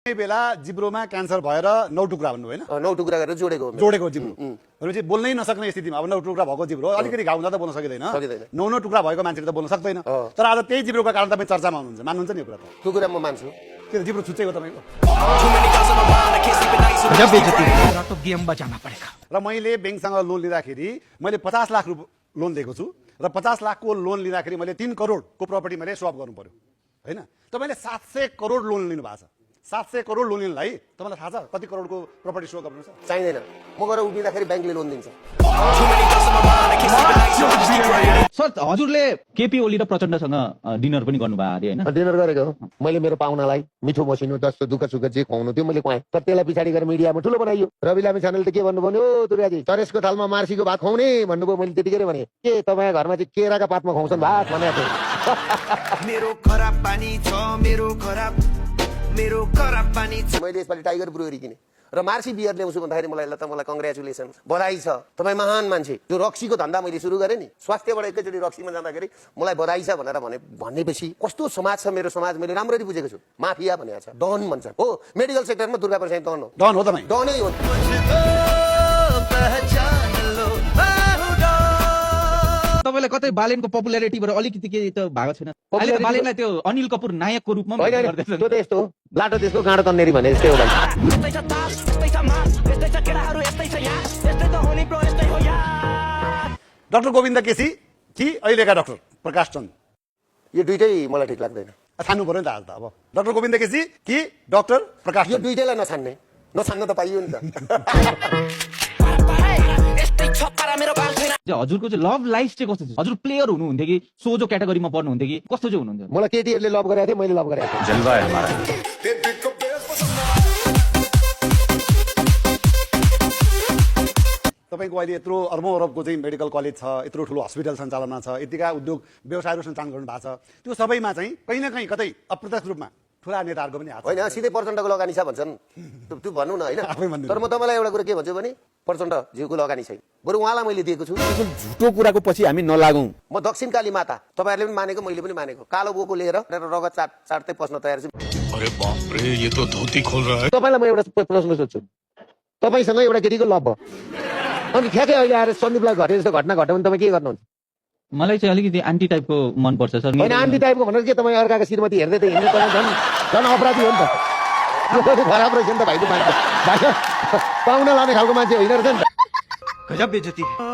बेला जिब्रोमा क्यान्सर भएर 9 टुक्रा भन्नु होइन 9 टुक्रा गरेर जोडेको जिब्रो भनेपछि बोल्नै नसक्ने स्थितिमा अब 9 टुक्रा भएको जिब्रो अलिकति घाउ हुँदा त बोल्न सकिँदैन सकिँदैन 9 टुक्रा भएको मान्छेले त बोल्न सक्दैन तर आज त्यही जिब्रोका कारण तपाईँ चर्चामा हुनुहुन्छ मान्नुहुन्छ नि यो कुरा त त्यो कुरा म मान्छु त्यो जिब्रो छुच्चेको तपाईँको र मैले ब्याङ्कसँग लोन लिँदाखेरि मैले 50 लाख लोन लिएको छु र 50 लाखको लोन लिँदाखेरि मैले 3 करोडको प्रपर्टी मैले स्वाप गर्नु पर्यो हैन तपाईले 700 करोड लोन लिनु भएको छ 700 करोड लोन लिनलाई तपाईलाई थाहा छ कति करोडको प्रपर्टी स्वाप गर्नु छ चाहिँदैन म गएर उभिँदाखेरि ब्याङ्कले लोन दिन्छ सर हजुरले केपी ओली र प्रचण्डसँग डिनर पनि गर्नुभयो अरे हैन डिनर गरेको हो मैले मेरो पाहुनालाई मिठो मसिनो जस्तो दुःख सुख जे खुवाउनु थियो मैले खुवाएँ तर त्यसलाई पछाडि गएर मिडियामा ठुलो बनाइयो रवि लामी छानेल त के भन्नुभयो ओ दुर्गाजी चरेसको थालमा मार्सीको भात खुवाउने भन्नुभयो मैले त्यतिकै भने के तपाईँ घरमा चाहिँ केराका पातमा खुवाउँछन् भात भनेको थिएँ मेरो खराब पानी छ मेरो खराब पानी छ मैले यसपालि टाइगर ब्रुअरी किने र मार्सी बियर ल्याउँछु भन्दाखेरि मलाई ल त मलाई कङ्ग्रेचुलेसन बधाई छ तपाईँ महान मान्छे जो रक्सीको धन्दा मैले सुरु गरेँ नि स्वास्थ्यबाट एकैचोटि रक्सीमा जाँदाखेरि मलाई बधाई छ भनेर भनेपछि कस्तो समाज छ मेरो समाज मैले राम्ररी बुझेको छु माफिया भनेको छ डन भन्छ हो मेडिकल सेक्टरमा दुर्गा प्रसाद डन हो तपाईँ डनै हो तपाईलाई कतै बालेनको पपुलारिटीबाट अलिकति के त भएको छैन अहिले त बालेनलाई त्यो अनिल कपुर नायकको रूपमा गर्दैछ त्यो त यस्तो हो लाटो त्यसको गाँडो तन्नेरी भने जस्तै हो डाक्टर गोविन्द केसी कि अहिलेका डाक्टर प्रकाश चन्द यो दुइटै मलाई ठिक लाग्दैन छान्नु पर्यो नि त आज त अब डाक्टर गोविन्द केसी कि डाक्टर प्रकाश यो दुइटैलाई नछान्न त पाइयो नि त हजुरको चाहिँ लभ लाइफ चाहिँ कस्तो छ हजुर प्लेयर हुनुहुन्थ्यो कि सोझो क्याटेगोरीमा पर्नुहुन्थ्यो कि कस्तो चाहिँ हुनुहुन्थ्यो मलाई केटीहरूले लभ गरेको थिएँ मैले लभ गरेको थिएँ जलवा है हमारा तपाईँको अहिले यत्रो अर्बौं अरबको चाहिँ मेडिकल कलेज छ यत्रो ठुलो हस्पिटल सञ्चालनमा छ यतिका उद्योग व्यवसायहरू सञ्चालन गर्नु भएको छ त्यो सबैमा चाहिँ कहीँ न कहीँ कतै अप्रत्यक्ष रूपमा ठुला नेताहरूको पनि हात होइन सिधै प्रचण्डको लगानी छ भन्छन् त्यो भन्नु न होइन तर म तपाईँलाई एउटा कुरा के भन्छु भने प्रचण्ड जिउको लगानी छैन बरु उहाँलाई मैले दिएको छु झुटो कुराको पछि हामी नलागौं म दक्षिण काली माता तपाईँहरूले पनि मानेको मैले पनि मानेको कालो बोको लिएर रगत चाट्दै पस्न तयार छु अरे बाप रे ये तो धोती खोल रहा है तपाईँलाई म एउटा प्रश्न सोध्छु तपाईँसँग एउटा केटीको लभ भयो अनि ठ्याक्कै अहिले आएर सन्दीपलाई घटे जस्तो घटना घट्यो भने तपाईँ के गर्नुहुन्छ मलाई चाहिँ अलिकति एन्टी टाइपको मन पर्छ सर होइन आन्टी टाइपको भनेर के तपाईँ अर्काको श्रीमती हेर्दै त हिँड्नु तपाईँ झन् अपराधी हो नि त खराब रहेछ नि त भाइको मान्छे पाहुना लाने खालको मान्छे होइन रहेछ नि त गजब बेइज्जती है